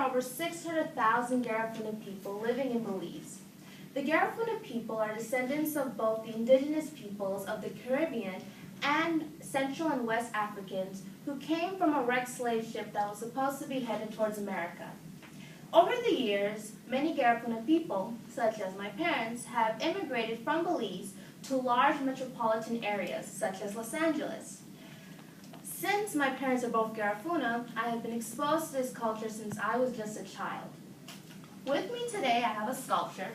over 600,000 Garifuna people living in Belize. The Garifuna people are descendants of both the indigenous peoples of the Caribbean and Central and West Africans who came from a wrecked slave ship that was supposed to be headed towards America. Over the years, many Garifuna people, such as my parents, have immigrated from Belize to large metropolitan areas, such as Los Angeles. Since my parents are both Garifuna, I have been exposed to this culture since I was just a child. With me today, I have a sculpture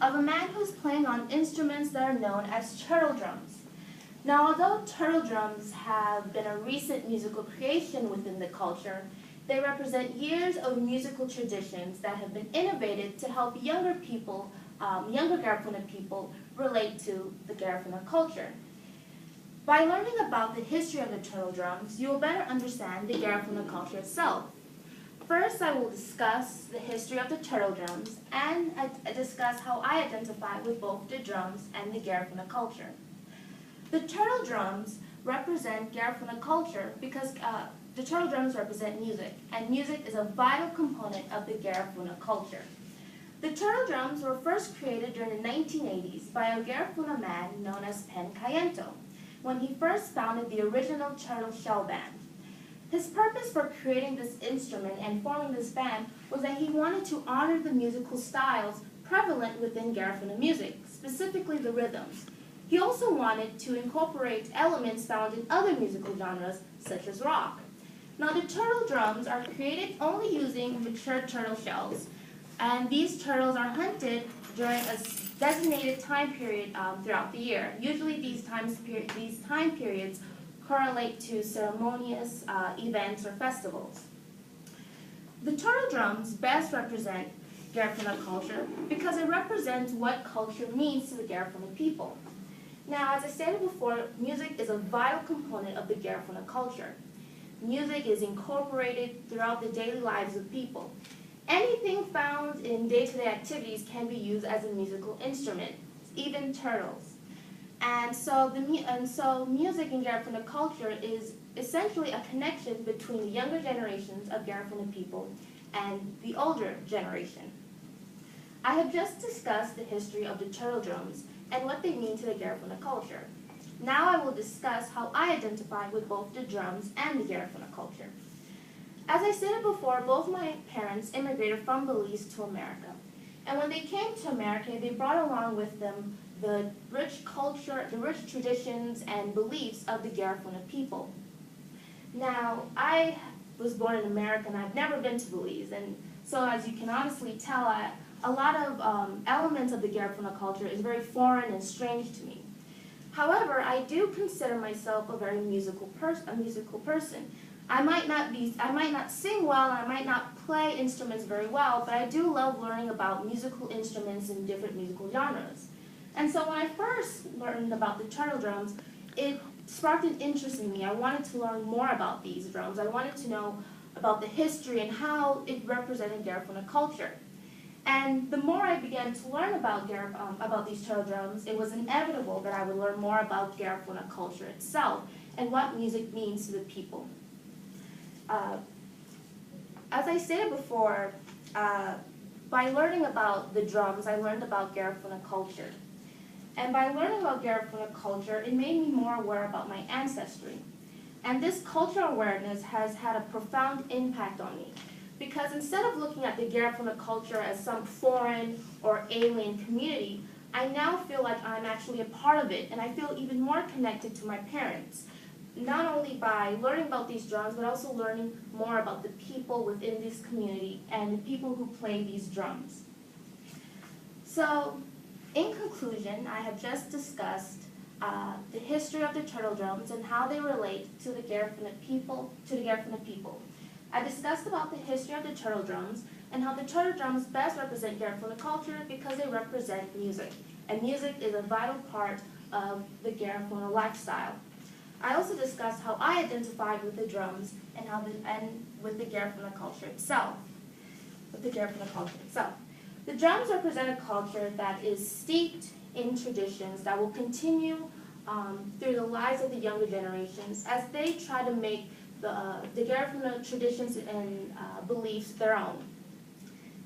of a man who's playing on instruments that are known as turtle drums. Now, although turtle drums have been a recent musical creation within the culture, they represent years of musical traditions that have been innovated to help younger people, younger Garifuna people, relate to the Garifuna culture. By learning about the history of the turtle drums, you will better understand the Garifuna culture itself. First, I will discuss the history of the turtle drums and discuss how I identify with both the drums and the Garifuna culture. The turtle drums represent Garifuna culture because the turtle drums represent music, and music is a vital component of the Garifuna culture. The turtle drums were first created during the 1980s by a Garifuna man known as Pen Cayento, when he first founded the original Turtle Shell Band. His purpose for creating this instrument and forming this band was that he wanted to honor the musical styles prevalent within Garifuna music, specifically the rhythms. He also wanted to incorporate elements found in other musical genres, such as rock. Now, the turtle drums are created only using mature turtle shells, and these turtles are hunted during a designated time period throughout the year. Usually these time periods correlate to ceremonious events or festivals. The turtle drums best represent Garifuna culture because it represents what culture means to the Garifuna people. Now, as I stated before, music is a vital component of the Garifuna culture. Music is incorporated throughout the daily lives of people. Anything found in day-to-day activities can be used as a musical instrument, even turtles. And so music in Garifuna culture is essentially a connection between the younger generations of Garifuna people and the older generation. I have just discussed the history of the turtle drums and what they mean to the Garifuna culture. Now I will discuss how I identify with both the drums and the Garifuna culture. As I stated before, both my parents immigrated from Belize to America. And when they came to America, they brought along with them the rich culture, the rich traditions and beliefs of the Garifuna people. Now, I was born in America and I've never been to Belize. And so as you can honestly tell, a lot of elements of the Garifuna culture is very foreign and strange to me. However, I do consider myself a very musical person. I might not sing well, and I might not play instruments very well, but I do love learning about musical instruments in different musical genres. And so when I first learned about the turtle drums, it sparked an interest in me. I wanted to learn more about these drums. I wanted to know about the history and how it represented Garifuna culture. And the more I began to learn about these turtle drums, it was inevitable that I would learn more about Garifuna culture itself and what music means to the people. As I stated before, by learning about the drums, I learned about Garifuna culture. And by learning about Garifuna culture, it made me more aware about my ancestry. And this cultural awareness has had a profound impact on me. Because instead of looking at the Garifuna culture as some foreign or alien community, I now feel like I'm actually a part of it, and I feel even more connected to my parents. Not only by learning about these drums, but also learning more about the people within this community and the people who play these drums. So, in conclusion, I have just discussed the history of the turtle drums and how they relate to the Garifuna people. I discussed about the history of the turtle drums and how the turtle drums best represent Garifuna culture because they represent music, and music is a vital part of the Garifuna lifestyle. I also discussed how I identified with the drums and with the Garifuna culture itself. The drums represent a culture that is steeped in traditions that will continue through the lives of the younger generations as they try to make the Garifuna traditions and beliefs their own.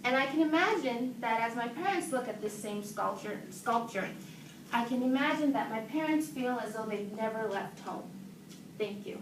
And I can imagine that as my parents look at this same sculpture, I can imagine that my parents feel as though they've never left home. Thank you.